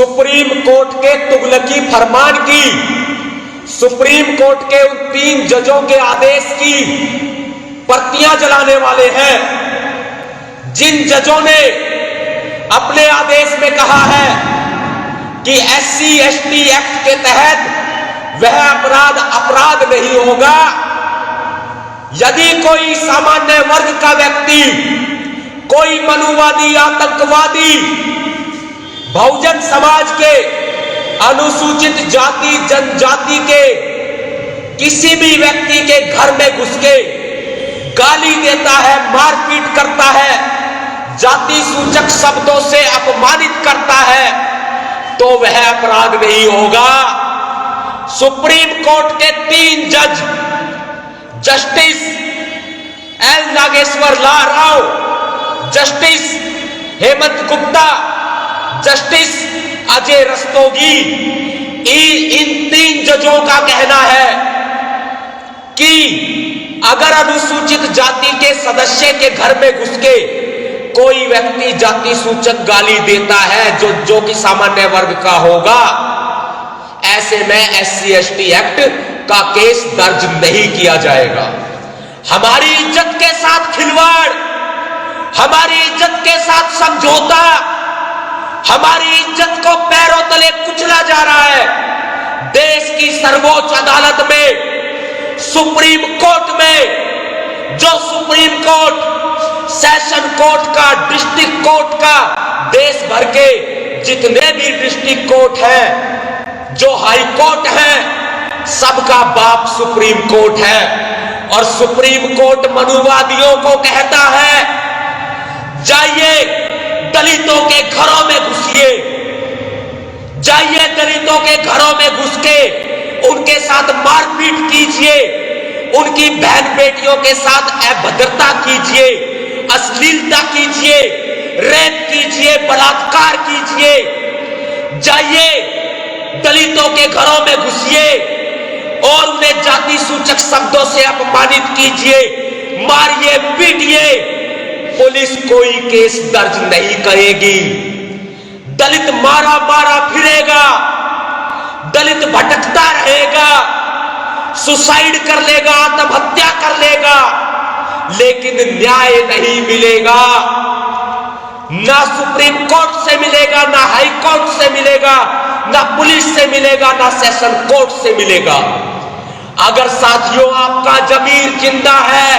Supreme court के तुगलकी फरमान की, supreme court के उन 3 जजों के आदेश की प्रतियां जलाने वाले हैं, जिन जजों ने अपने आदेश में कहा है कि SC/ST एक्ट के तहत वह अपराध नहीं होगा यदि कोई सामान्य वर्ग का व्यक्ति, कोई मनुवादी, आतंकवादी, बहुजन समाज के, अनुसूचित जाति जनजाति के किसी भी व्यक्ति के घर में घुस के गाली देता है, मारपीट करता है, जाति सूचक शब्दों से अपमानित करता है, तो वह अपराध नहीं होगा। सुप्रीम कोर्ट के 3 जज, justice L Nageshwar Rao, justice Hemant Gupta, justice Ajay Rastogi, इन 3 जजों का कहना है कि अगर अनुसूचित जाति के सदस्य के घर में घुस के कोई व्यक्ति जाति सूचक गाली देता है जो कि सामान्य वर्ग का होगा, ऐसे में SC/ST एक्ट का केस दर्ज नहीं किया जाएगा। हमारी इज्जत के साथ खिलवाड़, हमारी इज्जत के साथ समझौता, हमारी इज्जत को पैरों तले कुचला जा रहा है। देश की सर्वोच्च अदालत में, सुप्रीम कोर्ट में, जो सुप्रीम कोर्ट सेशन कोर्ट का, डिस्ट्रिक्ट कोर्ट का, देश भर के जितने भी डिस्ट्रिक्ट कोर्ट हैं, जो हाई कोर्ट है, सबका बाप सुप्रीम कोर्ट है। और सुप्रीम कोर्ट मनुवादियों को कहता है, जाइए दलितों के घरों में घुसिए, जाइए दलितों के घरों में घुस के उनके साथ मारपीट कीजिए, उनकी बहन बेटियों के साथ अभद्रता कीजिए, अश्लीलता कीजिए, रेप कीजिए, बलात्कार कीजिए। जाइए दलितों के घरों में घुसिए और उन्हें जाति सूचक शब्दों से अपमानित कीजिए, मारिए, पीटिए, पुलिस कोई केस दर्ज नहीं करेगी। दलित मारा मारा फिरेगा, दलित भटकता रहेगा, सुसाइड कर लेगा, आत्महत्या कर लेगा, लेकिन न्याय नहीं मिलेगा। ना सुप्रीम कोर्ट से मिलेगा, ना हाई कोर्ट से मिलेगा, ना पुलिस से मिलेगा, ना सेशन कोर्ट से मिलेगा। अगर साथियों आपका जमीर जिंदा है,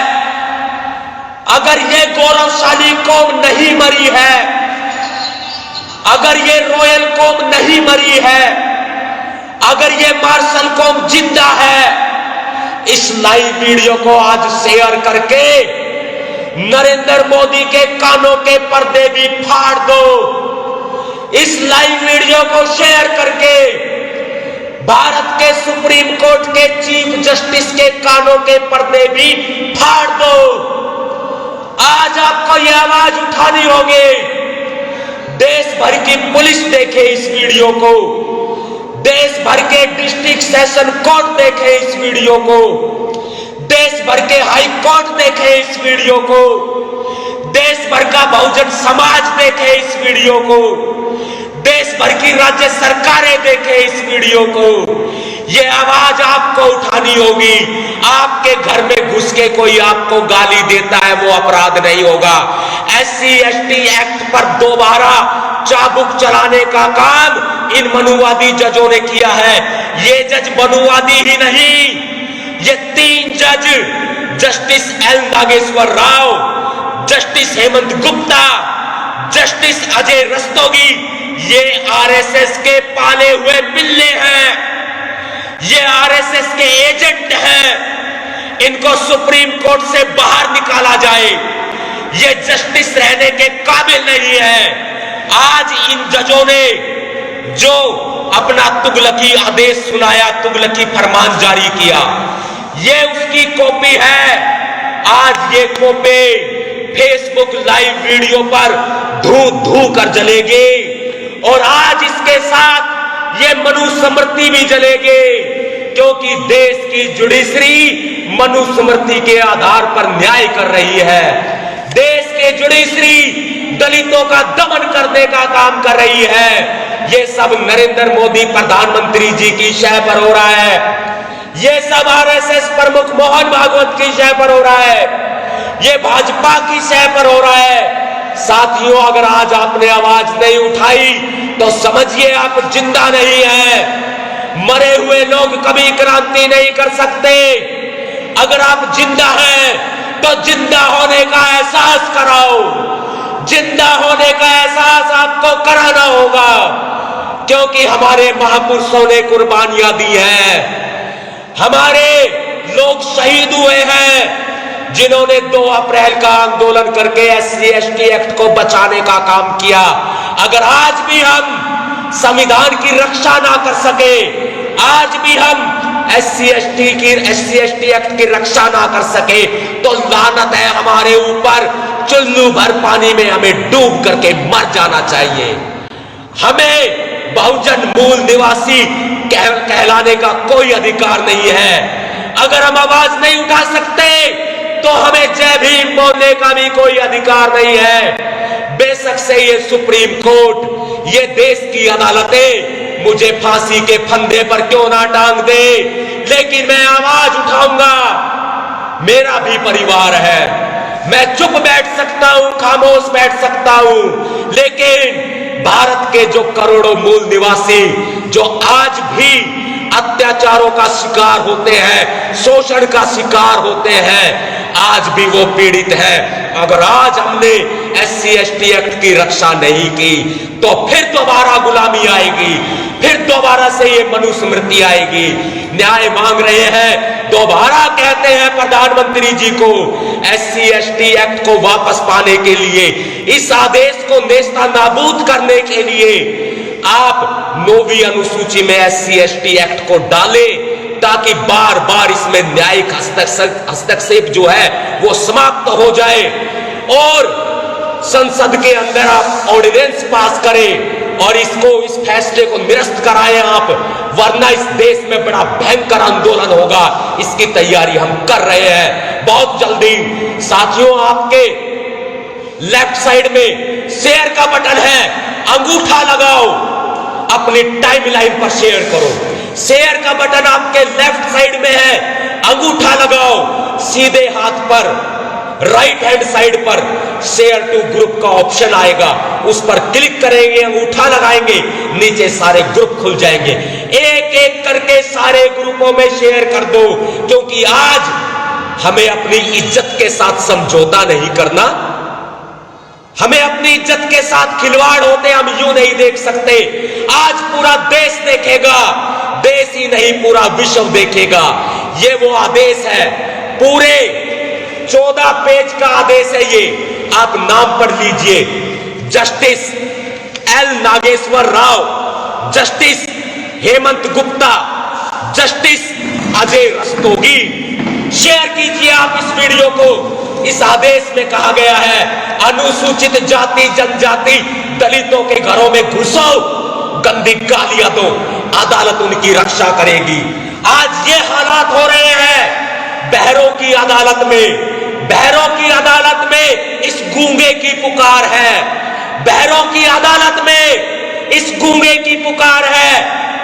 अगर ये गौरवशाली कौम नहीं मरी है, अगर ये रॉयल कौम नहीं मरी है, अगर ये मार्शल कौम जिंदा है, इस लाइव वीडियो को आज शेयर करके नरेंद्र मोदी के कानों के पर्दे भी फाड़ दो। इस लाइव वीडियो को शेयर करके भारत के सुप्रीम कोर्ट के चीफ जस्टिस के कानों के पर्दे भी फाड़ दो। आज आपको यह आवाज उठानी होगी। देश भर की पुलिस देखे इस वीडियो को, देश भर के डिस्ट्रिक्ट सेशन कोर्ट देखे इस वीडियो को, देश भर के हाई कोर्ट देखे इस वीडियो को, देश भर का बहुजन समाज देखे इस वीडियो को, देश भर की राज्य सरकारें देखे इस वीडियो को। ये आवाज आपको उठानी होगी। आपके घर में घुस के कोई आपको गाली देता है, वो अपराध नहीं होगा। SC/ST एक्ट पर दोबारा चाबुक चलाने का काम इन मनुवादी जजों ने किया है। ये जज मनुवादी ही नहीं, ये 3 जज, justice L Nageshwar Rao, justice Hemant Gupta, justice Ajay Rastogi, ये RSS के पाले हुए बिल्ले हैं, ये RSS के एजेंट हैं। इनको सुप्रीम कोर्ट से बाहर निकाला जाए। ये जस्टिस रहने के काबिल नहीं है। आज इन जजों ने जो अपना तुगलकी आदेश सुनाया, तुगलकी फरमान जारी किया, ये उसकी कॉपी है। आज ये कॉपी फेसबुक लाइव वीडियो पर धू धू कर जलेगी और आज इसके साथ ये मनुस्मृति भी जलेगी, क्योंकि देश की जुडिशरी मनुस्मृति के आधार पर न्याय कर रही है। देश के जुडिशरी दलितों का दमन करने का काम कर रही है। ये सब नरेंद्र मोदी प्रधानमंत्री जी की शय पर हो रहा है। ये सब आरएसएस प्रमुख मोहन भागवत की शय पर हो रहा है। ये भाजपा की शय पर हो रहा है। साथियों, अगर आज आपने आवाज नहीं उठाई तो समझिए आप जिंदा नहीं है। मरे हुए लोग कभी क्रांति नहीं कर सकते। अगर आप जिंदा हैं तो जिंदा होने का एहसास कराओ। जिंदा होने का एहसास आपको कराना होगा, क्योंकि हमारे महापुरुषों ने कुर्बानियां दी हैं। हमारे लोग शहीद हुए हैं जिन्होंने 2 अप्रैल का आंदोलन करके SC/ST एक्ट को बचाने का काम किया। अगर आज भी हम संविधान की रक्षा ना कर सके, आज भी हम SC/ST एक्ट की रक्षा ना कर सके, तो लानत है हमारे ऊपर। चुल्लू भर पानी में हमें डूब करके मर जाना चाहिए। हमें बहुजन मूल निवासी कहलाने का कोई अधिकार नहीं है। अगर हम आवाज नहीं उठा सकते तो हमें जय भीम बोलने का भी कोई अधिकार नहीं है। बेशक से ये सुप्रीम कोर्ट, ये देश की अदालतें मुझे फांसी के फंदे पर क्यों ना टांग दे, लेकिन मैं आवाज उठाऊंगा। मेरा भी परिवार है। मैं चुप बैठ सकता हूं, खामोश बैठ सकता हूं, लेकिन भारत के जो करोड़ों मूल निवासी जो आज भी अत्याचारों का शिकार होते हैं, शोषण का शिकार होते हैं, आज भी वो पीड़ित है। अगर आज हमने SC/ST एक्ट की रक्षा नहीं की तो फिर दोबारा गुलामी आएगी, फिर दोबारा से ये मनुस्मृति आएगी। न्याय मांग रहे हैं, दोबारा कहते हैं प्रधानमंत्री जी को SC/ST एक्ट को वापस पाने के लिए, इस आदेश को नेस्तनाबूद करने के लिए आप 9वीं अनुसूची में SC/ST एक्ट को डालें, ताकि बार बार इसमें न्यायिक हस्तक्षेप जो है वो समाप्त हो जाए और संसद के अंदर आप ऑर्डिनेंस पास करें और इस फैसले को निरस्त कराएं आप, वरना इस देश में बड़ा भयंकर आंदोलन होगा। इसकी तैयारी हम कर रहे हैं बहुत जल्दी। साथियों, आपके लेफ्ट साइड में शेयर का बटन है, अंगूठा लगाओ, अपनी टाइमलाइन पर शेयर करो। शेयर का बटन आपके लेफ्ट साइड में है, अंगूठा लगाओ। सीधे हाथ पर राइट हैंड साइड पर शेयर टू ग्रुप का ऑप्शन आएगा, उस पर क्लिक करेंगे, अंगूठा लगाएंगे, नीचे सारे ग्रुप खुल जाएंगे। एक एक करके सारे ग्रुपों में शेयर कर दो, क्योंकि आज हमें अपनी इज्जत के साथ समझौता नहीं करना। हमें अपनी इज्जत के साथ खिलवाड़ होते हम यूं नहीं देख सकते। आज पूरा देश देखेगा, देश ही नहीं पूरा विश्व देखेगा। ये वो आदेश है, पूरे 14 पेज का आदेश है ये, आप नाम पढ़ लीजिए। Justice L Nageshwar Rao, justice Hemant Gupta, justice Ajay Rastogi. Share कीजिए आप इस वीडियो को। इस आदेश में कहा गया है, अनुसूचित जाति जनजाति दलितों के घरों में घुसो, गंदी गालियां दो, अदालत उनकी रक्षा करेगी। आज ये हालात हो रहे हैं बहरों की अदालत में। बहरों की अदालत में इस गूंगे की पुकार है, बहरों की अदालत में इस गूंगे की पुकार है।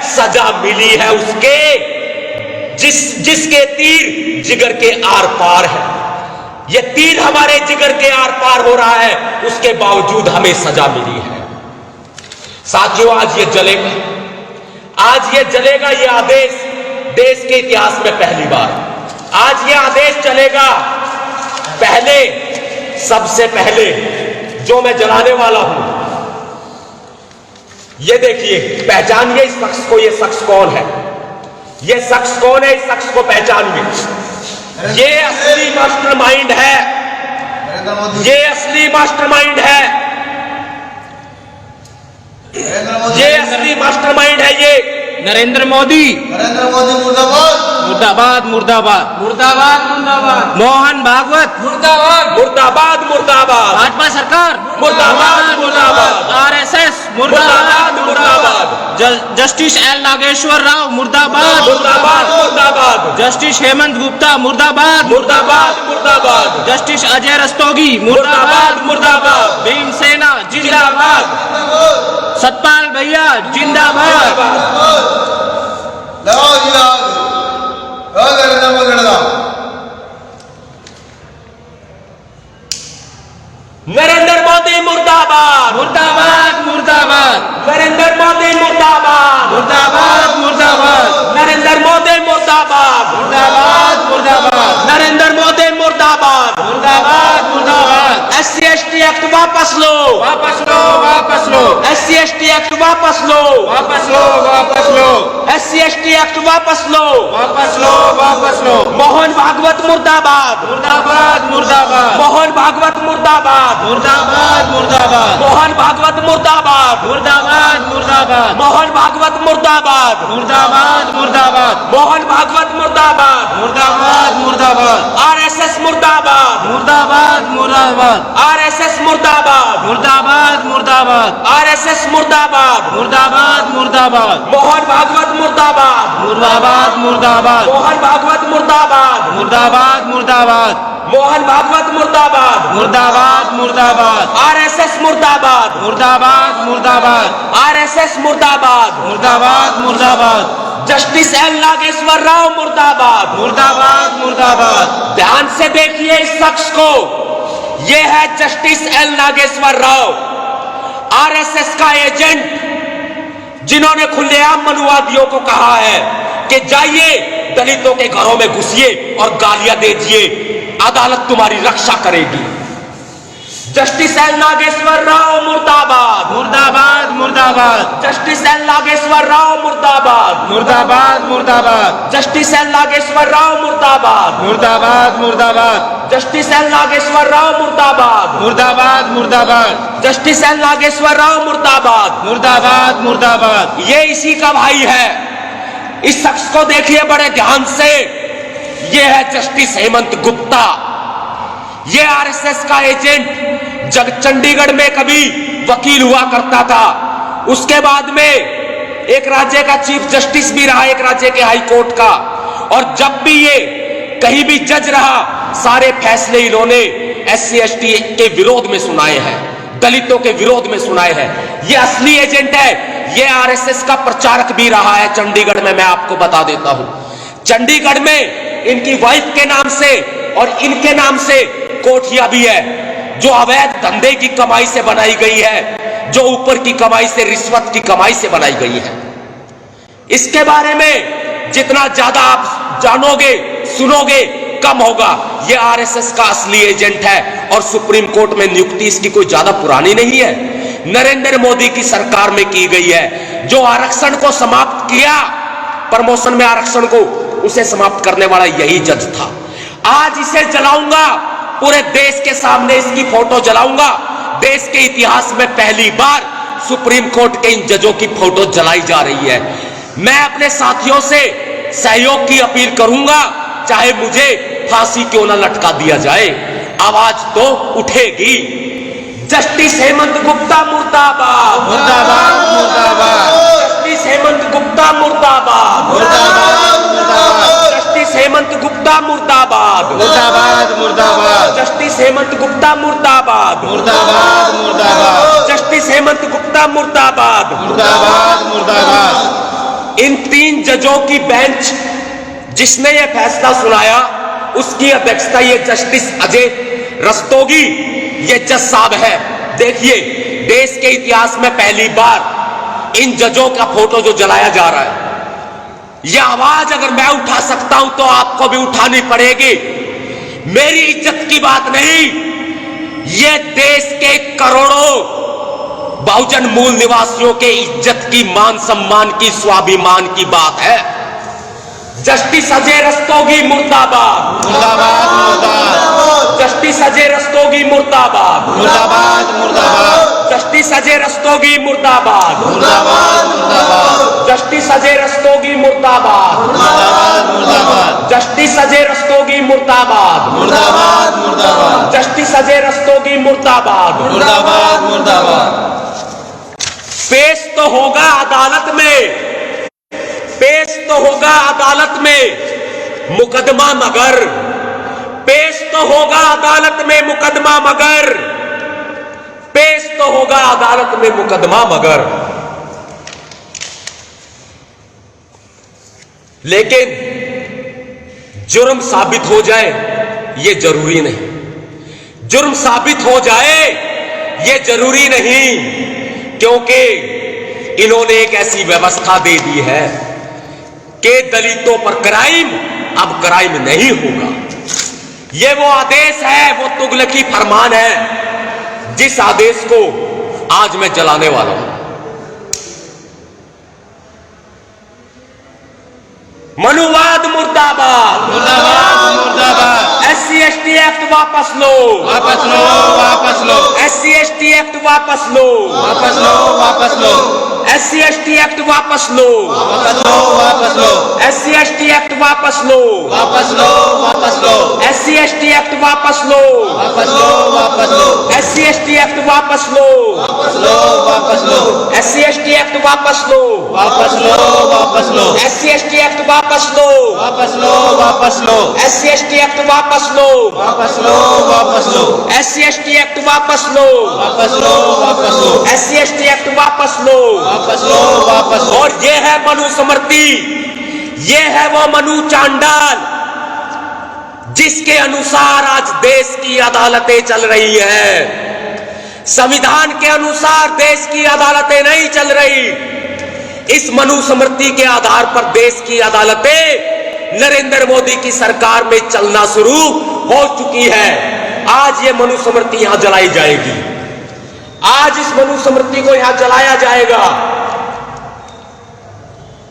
सजा मिली है उसके जिसके तीर जिगर के आर पार है। ये तीर हमारे जिगर के आर पार हो रहा है, उसके बावजूद हमें सजा मिली है। साथियों, आज ये जलेगा, आज ये जलेगा। ये आदेश देश के इतिहास में पहली बार आज ये आदेश चलेगा। पहले, सबसे पहले जो मैं जलाने वाला हूं, ये देखिए, पहचानिए इस शख्स को। ये शख्स कौन है? ये शख्स कौन है? इस शख्स को पहचानिए। ये असली मास्टरमाइंड है, ये असली मास्टरमाइंड है, ये असली मास्टरमाइंड है। ये नरेंद्र मोदी। नरेंद्र मोदी मुर्दाबाद, मुर्दाबाद मुर्दाबाद मुर्दाबाद मुर्दाबाद। मोहन भागवत मुर्दाबाद मुर्दाबाद मुर्दाबाद। भाजपा सरकार मुर्दाबाद मुर्दाबाद। RSS मुर्दाबाद मुर्दाबाद। जस्टिस एल नागेश्वर राव मुर्दाबाद मुर्दाबाद मुर्दाबाद जस्टिस हेमंत गुप्ता मुर्दाबाद मुर्दाबाद मुर्दाबाद जस्टिस अजय रस्तोगी मुर्दाबाद मुर्दाबाद भीमसेना जिंदाबाद सतपाल भैया जिंदाबाद नरेंद्र मोदी मुर्दाबाद मुर्दाबाद मुर्दाबाद नरेंद्र मोदी मुर्दाबाद मुर्दाबाद मुर्दाबाद नरेंद्र मोदी मुर्दाबाद मुर्दाबाद मुर्दाबाद नरेंद्र मोदी मुर्दाबाद मुर्दाबाद मुर्दाबाद SC/ST एक्ट वापस लो वापस लो वापस लो SC/ST एक्ट वापस लो वापस लो वापस लो SC/ST एक्ट वापस लो वापस लो वापस लो मोहन भागवत मुर्दाबाद मुर्दाबाद मुर्दाबाद मोहन भागवत मुर्दाबाद मुर्दाबाद मुर्दाबाद मोहन भागवत मुर्दाबाद मुर्दाबाद मुर्दाबाद मोहन भागवत मुर्दाबाद मुर्दाबाद मुर्दाबाद मोहन भागवत मुर्दाबाद मुर्दाबाद मुर्दाबाद RSS मुर्दाबाद मुर्दाबाद मुर्दाबाद RSS मुर्दाबाद मुर्दाबाद मुर्दाबाद RSS मुर्दाबाद मुर्दाबाद मुर्दाबाद मोहन भागवत मुर्दाबाद मुर्दाबाद मुर्दाबाद मोहन भागवत मुर्दाबाद मुर्दाबाद मुर्दाबाद मोहन भागवत मुर्दाबाद मुर्दाबाद मुर्दाबाद RSS मुर्दाबाद मुर्दाबाद मुर्दाबाद RSS मुर्दाबाद मुर्दाबाद मुर्दाबाद जस्टिस एल नागेश्वर राव मुर्दाबाद मुर्दाबाद मुर्दाबाद ध्यान से देखिए इस शख्स को। यह है justice L Nageshwar Rao, RSS का एजेंट, जिन्होंने खुलेआम मनुवादियों को कहा है कि जाइए दलितों के घरों में घुसिए और गालियां दीजिए, अदालत तुम्हारी रक्षा करेगी। जस्टिस एल नागेश्वर राव मुर्दाबाद मुर्दाबाद मुर्दाबाद जस्टिस एल नागेश्वर राव मुर्दाबाद मुर्दाबाद मुर्दाबाद जस्टिस एल नागेश्वर राव मुर्दाबाद मुर्दाबाद मुर्दाबाद जस्टिस एल नागेश्वर राव मुर्दाबाद मुर्दाबाद मुर्दाबाद जस्टिस एल नागेश्वर राव मुर्दाबाद मुर्दाबाद मुर्दाबाद ये इसी का भाई है। इस शख्स को देखिए बड़े ध्यान से। ये है जस्टिस हेमंत गुप्ता। ये RSS का एजेंट चंडीगढ़ में कभी वकील हुआ करता था, उसके बाद में एक राज्य का चीफ जस्टिस भी रहा, एक राज्य के हाई कोर्ट का, और जब भी ये कहीं भी जज रहा सारे फैसले इन्होंने SC/ST के विरोध में सुनाए हैं, दलितों के विरोध में सुनाए हैं। ये असली एजेंट है। ये RSS का प्रचारक भी रहा है चंडीगढ़ में। मैं आपको बता देता हूं, चंडीगढ़ में इनकी वाइफ के नाम से और इनके नाम से कोठियां भी है, जो अवैध धंधे की कमाई से बनाई गई है, जो ऊपर की कमाई से, रिश्वत की कमाई से बनाई गई है। इसके बारे में जितना ज्यादा आप जानोगे सुनोगे कम होगा। ये RSS का असली एजेंट है और सुप्रीम कोर्ट में नियुक्ति इसकी कोई ज्यादा पुरानी नहीं है, नरेंद्र मोदी की सरकार में की गई है। जो आरक्षण को समाप्त किया, प्रमोशन में आरक्षण को, उसे समाप्त करने वाला यही जज था। आज इसे जलाऊंगा, पूरे देश के सामने इसकी फोटो जलाऊंगा। देश के इतिहास में पहली बार सुप्रीम कोर्ट के इन जजों की फोटो जलाई जा रही है। मैं अपने साथियों से सहयोग की अपील करूंगा, चाहे मुझे फांसी क्यों न लटका दिया जाए, आवाज तो उठेगी। जस्टिस हेमंत गुप्ता मुर्दाबाद मुर्दाबाद मुर्दाबाद जस्टिस हेमंत गुप्ता मुर्दाबाद मुर्दाबाद मुर्दाबाद जस्टिस हेमंत गुप्ता मुर्दाबाद मुर्दाबाद मुर्दाबाद जस्टिस हेमंत गुप्ता मुर्दाबाद मुर्दाबाद मुर्दाबाद जस्टिस हेमंत गुप्ता मुर्दाबाद मुर्दाबाद मुर्दाबाद इन 3 जजों की बेंच जिसने ये फैसला सुनाया, उसकी अध्यक्षता ये जस्टिस अजय रस्तोगी ये जज साहब है। देखिए, देश के इतिहास में पहली बार इन जजों का फोटो जो जलाया जा रहा है, यह आवाज अगर मैं उठा सकता हूं तो आपको भी उठानी पड़ेगी। मेरी इज्जत की बात नहीं, ये देश के करोड़ों बहुजन मूल निवासियों के इज्जत की, मान सम्मान की, स्वाभिमान की बात है। जस्टिस अजय रस्तोगी मुर्दाबाद मुर्दाबाद मुर्दाबाद जस्टिस अजय रस्तोगी मुर्दाबाद मुर्दाबाद मुर्दाबाद जस्टिस अजय रस्तोगी मुर्दाबाद मुर्दाबाद मुर्दाबाद जस्टिस अजय रस्तोगी मुर्दाबाद मुर्दाबाद मुर्दाबाद जस्टिस अजय रस्तोगी मुर्दाबाद मुर्दाबाद मुर्दाबाद जस्टिस अजय रस्तोगी मुर्दाबाद मुर्दाबाद मुर्दाबाद पेश तो होगा अदालत में, पेश तो होगा अदालत में मुकदमा मगर, पेश तो होगा अदालत में मुकदमा मगर, पेश तो होगा अदालत में मुकदमा मगर। लेकिन जुर्म साबित हो जाए ये जरूरी नहीं, जुर्म साबित हो जाए ये जरूरी नहीं, क्योंकि इन्होंने एक ऐसी व्यवस्था दे दी है कि दलितों पर क्राइम अब क्राइम नहीं होगा। ये वो आदेश है, वो तुगलकी फरमान है जिस आदेश को आज मैं जलाने वाला हूं। मनुवाद मुर्दाबाद, मुर्दाबाद मुर्दाबाद। SC ST एक्ट वापस लो, वापस लो वापस लो, SC ST एक्ट वापस लो, वापस लो वापस लो, SC ST एक्ट वापस लो, वापस लो वापस लो, SC ST एक्ट वापस लो, वापस लो वापस लो, SC ST एक्ट वापस लो, वापस लो वापस लो, SC ST एक्ट वापस लो, वापस लो वापस लो, SC ST एक्ट वापस लो, वापस लो वापस लो, SC ST एक्ट वापस लो, वापस लो वापस लो, SC ST एक्ट वापस लो, वापस लो वापस लो, SC ST एक्ट वापस लो, वापस लो वापस लो, SC ST एक्ट वापस लो। वापस लो वापस लो। और ये है मनुस्मृति, ये है वो मनु चांडाल जिसके अनुसार आज देश की अदालतें चल रही है। संविधान के अनुसार देश की अदालतें नहीं चल रही। इस मनुस्मृति के आधार पर देश की अदालतें नरेंद्र मोदी की सरकार में चलना शुरू हो चुकी है। आज ये मनुस्मृति यहां जलाई जाएगी, आज इस मनुस्मृति को यहां जलाया जाएगा।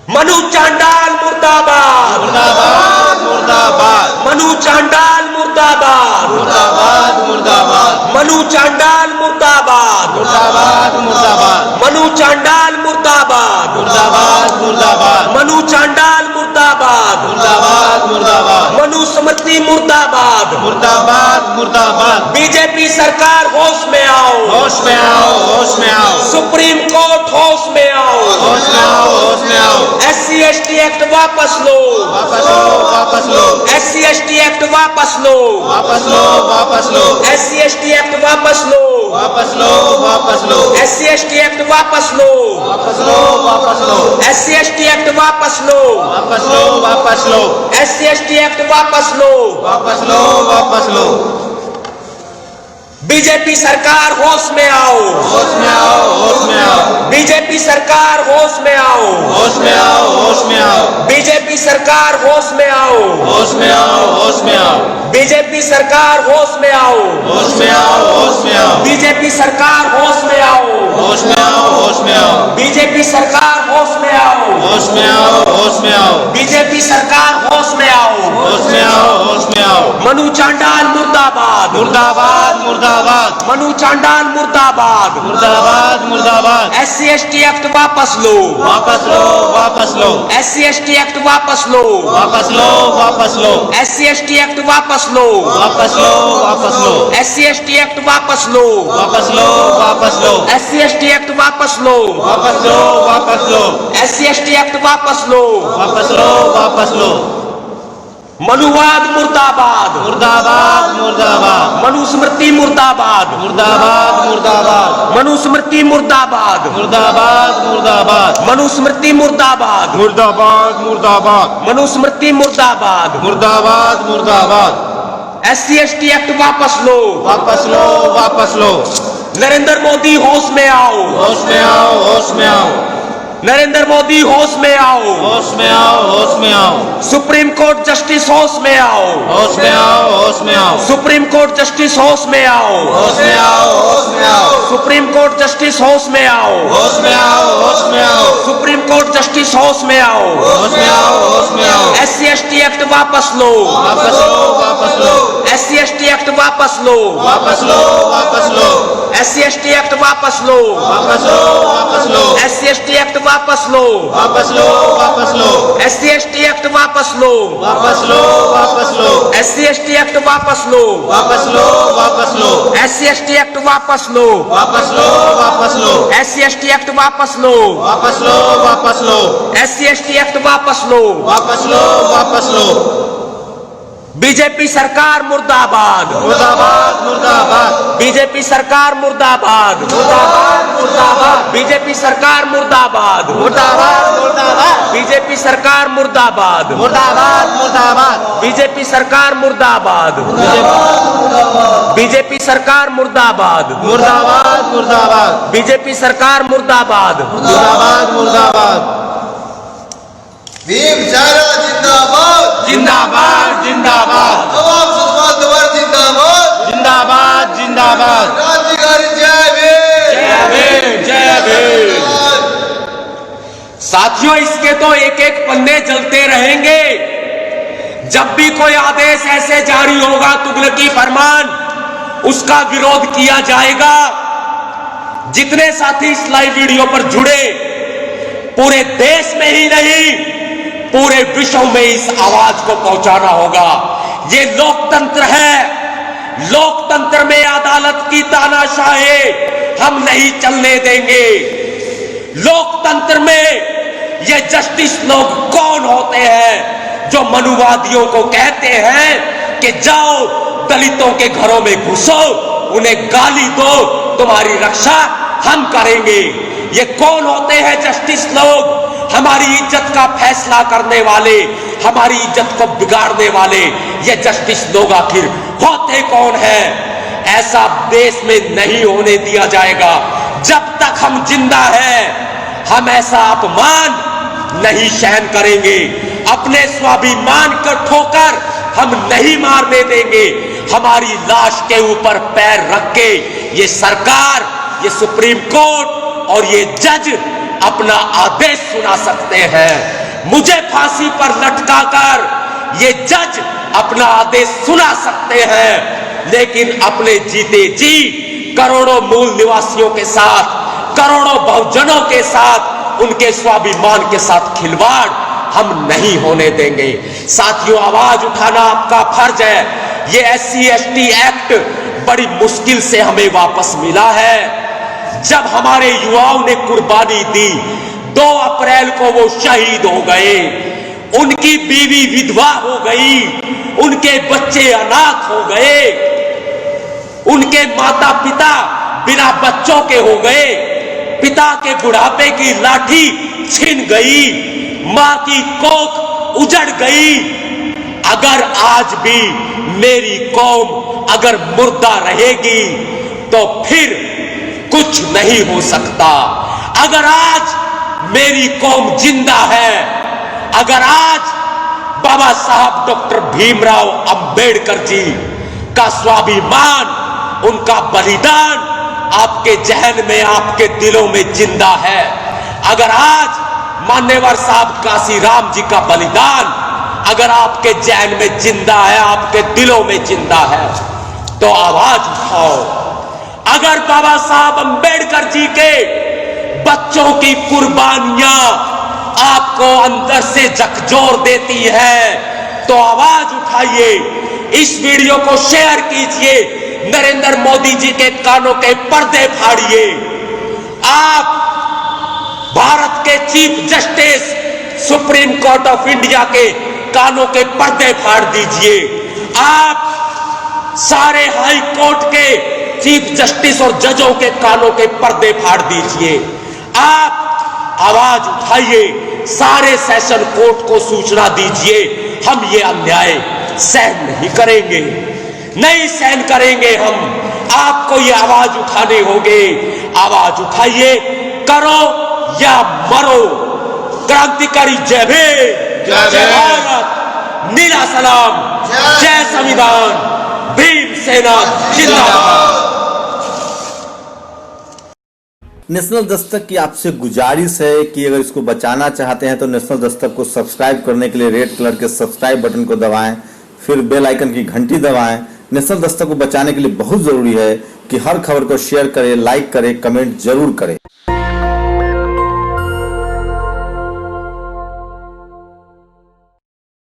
मनु चांडाल मुर्दाबाद, मुर्दाबाद मुर्दाबाद, मनु चांडाल मुर्दाबाद, मुर्दाबाद मुर्दाबाद, मनु चांडाल मुर्दाबाद, मुर्दाबाद मुर्दाबाद, मनु चांडाल मुर्दाबाद, मुर्दाबाद मुर्दाबाद, मनु चांडाल मुर्दाबाद, मुर्दाबाद मुर्दाबाद, मनुस्मृति मुर्दाबाद। मुर्दाबाद मुर्दाबाद। बीजेपी सरकार होश में आओ, होश में आओ, होश में आओ, सुप्रीम कोर्ट होश में आओ, होश में आओ, होश में आओ। SC ST एक्ट वापस लो, वापस लो वापस लो, SC ST एक्ट वापस लो, वापस लो वापस लो, SC ST एक्ट वापस लो, वापस लो वापस लो, SC ST एक्ट वापस लो, वापस लो वापस लो, SC ST एक्ट वापस लो, वापस लो वापस लो, SC ST एक्ट वापस लो। वापस लो वापस लो। बीजेपी सरकार होश में आओ, होश में आओ, होश में आओ, बीजेपी सरकार होश में आओ, होश में आओ, होश में आओ, बीजेपी सरकार होश में आओ, होश में आओ, होश में आओ, बीजेपी सरकार होश में आओ, होश में आओ, होश में आओ, बीजेपी सरकार होश में आओ, होश में आओ, होश में आओ, बीजेपी सरकार होश में आओ, होश में आओ, होश में आओ, बीजेपी सरकार होश में आओ। होश में आओ, होश में आओ। मनु चांडाल मुर्दाबाद, मुर्दाबाद मुर्दाबाद, मनु चांडाल मुर्दाबाद। मुर्दाबाद मुर्दाबाद। SC ST एक्ट वापस लो, वापस लो वापस लो, SC ST एक्ट वापस लो, वापस लो वापस लो, SC ST एक्ट वापस लो, वापस लो वापस लो, SC ST एक्ट वापस लो, वापस लो वापस लो, SC ST एक्ट वापस लो, वापस लो वापस लो, SC ST एक्ट वापस लो। वापस लो वापस लो। मनुवाद मुर्दाबाद, मुर्दाबाद मुर्दाबाद, मनुस्मृति मुर्दाबाद, मुर्दाबाद मुर्दाबाद, मनुस्मृति मुर्दाबाद, मुर्दाबाद मुर्दाबाद, मनुस्मृति मुर्दाबाद, मुर्दाबाद मुर्दाबाद, मनुस्मृति मुर्दाबाद। मुर्दाबाद मुर्दाबाद। SC ST एक्ट वापस लो, वापस लो वापस लो। नरेंद्र मोदी होश में आओ, होश में आओ, होश में आओ, नरेंद्र मोदी होश में आओ, होश में आओ, होश में आओ, सुप्रीम कोर्ट जस्टिस होश में आओ, होश में आओ, होश में आओ, सुप्रीम कोर्ट जस्टिस होश में आओ, होश में आओ, होश में आओ, सुप्रीम कोर्ट जस्टिस होश में आओ, होश में आओ, होश में आओ, सुप्रीम कोर्ट जस्टिस होश में आओ। होश में आओ, होश में आओ। SC ST एक्ट वापस लो, वापस लो वापस लो, SC ST एक्ट वापस लो, वापस लो वापस लो, SC ST एक्ट वापस लो, वापस लो वापस लो, SC ST एक्ट वापस लो, वापस लो, वापस लो, SC/ST एक्ट वापस लो, वापस लो, वापस लो, SC/ST एक्ट वापस लो, वापस लो, वापस लो, SC/ST एक्ट वापस लो, वापस लो, वापस लो, SC/ST एक्ट वापस लो, वापस लो, वापस लो, SC/ST एक्ट वापस लो, वापस लो, वापस लो। बीजेपी सरकार मुर्दाबाद, मुर्दाबाद, मुर्दाबाद, बीजेपी सरकार मुर्दाबाद, मुर्दाबाद, मुर्दाबाद, बीजेपी सरकार मुर्दाबाद, मुर्दाबाद, मुर्दाबाद, बीजेपी सरकार मुर्दाबाद, मुर्दाबाद, मुर्दाबाद, बीजेपी सरकार मुर्दाबाद, बीजेपी सरकार मुर्दाबाद, मुर्दाबाद, मुर्दाबाद, बीजेपी सरकार मुर्दाबाद, मुर्दाबाद, मुर्दाबाद, भीम चारा जिंदाबाद, जिंदाबाद, जिंदाबाद, नवाब सुषमा जिंदाबाद, जिंदाबाद, जिंदाबाद, क्रांतिकारी जय भीम, जय भीम, जय भीम। साथियों, इसके तो एक एक पन्ने जलते रहेंगे। जब भी कोई आदेश ऐसे जारी होगा, तुगलकी फरमान, उसका विरोध किया जाएगा। जितने साथी इस लाइव वीडियो पर जुड़े, पूरे देश में ही नहीं पूरे विश्व में इस आवाज को पहुंचाना होगा। ये लोकतंत्र है, लोकतंत्र में अदालत की तानाशाही हम नहीं चलने देंगे। लोकतंत्र में ये जस्टिस लोग कौन होते हैं जो मनुवादियों को कहते हैं कि जाओ दलितों के घरों में घुसो, उन्हें गाली दो, तुम्हारी रक्षा हम करेंगे। ये कौन होते हैं जस्टिस लोग? हमारी इज्जत का फैसला करने वाले, हमारी इज्जत को बिगाड़ने वाले ये जस्टिस लोग आखिर होते कौन है? ऐसा देश में नहीं होने दिया जाएगा। जब तक हम जिंदा हैं, हम ऐसा अपमान नहीं सहन करेंगे। अपने स्वाभिमान को ठोकर हम नहीं मारने देंगे। हमारी लाश के ऊपर पैर रख के ये सरकार, ये सुप्रीम कोर्ट और ये जज अपना आदेश सुना सकते हैं। मुझे फांसी पर लटकाकर ये जज अपना आदेश सुना सकते हैं, लेकिन अपने जीते जी करोड़ों मूल निवासियों के साथ, करोड़ों बहुजनों के साथ, उनके स्वाभिमान के साथ खिलवाड़ हम नहीं होने देंगे। साथियों, आवाज उठाना आपका फर्ज है। ये SC/ST एक्ट बड़ी मुश्किल से हमें वापस मिला है। जब हमारे युवाओं ने कुर्बानी दी, 2 अप्रैल को वो शहीद हो गए, उनकी बीवी विधवा हो गई, उनके बच्चे अनाथ हो गए, उनके माता पिता बिना बच्चों के हो गए, पिता के बुढ़ापे की लाठी छिन गई, मां की कोख उजड़ गई। अगर आज भी मेरी कौम अगर मुर्दा रहेगी तो फिर कुछ नहीं हो सकता। अगर आज मेरी कौम जिंदा है, अगर आज बाबा साहब डॉक्टर भीमराव अंबेडकर जी का स्वाभिमान, उनका बलिदान आपके जहन में, आपके दिलों में जिंदा है, अगर आज मान्यवर साहब काशीराम जी का बलिदान अगर आपके जहन में जिंदा है, आपके दिलों में जिंदा है, तो आवाज उठाओ। अगर बाबा साहब अंबेडकर जी के बच्चों की कुर्बानियां आपको अंदर से झकझोर देती है तो आवाज उठाइए। इस वीडियो को शेयर कीजिए, नरेंद्र मोदी जी के कानों के पर्दे फाड़िए। आप भारत के chief justice, supreme court of India के कानों के पर्दे फाड़ दीजिए। आप सारे हाई कोर्ट के चीफ जस्टिस और जजों के कानों के पर्दे फाड़ दीजिए। आप आवाज उठाइए, सारे सेशन कोर्ट को सूचना दीजिए। हम ये अन्याय सहन नहीं करेंगे, नहीं सहन करेंगे हम। आपको ये आवाज उठाने होंगे। आवाज उठाइए, करो या मरो। क्रांतिकारी जय भीम, जय भारत, नीला सलाम, जय संविधान, भीम सेना जिंदाबाद। नेशनल दस्तक की आपसे गुजारिश है कि अगर इसको बचाना चाहते हैं तो नेशनल दस्तक को सब्सक्राइब करने के लिए रेड कलर के सब्सक्राइब बटन को दबाएं, फिर बेल आइकन की घंटी दबाएं। नेशनल दस्तक को बचाने के लिए बहुत जरूरी है कि हर खबर को शेयर करें, लाइक करें, कमेंट जरूर करें।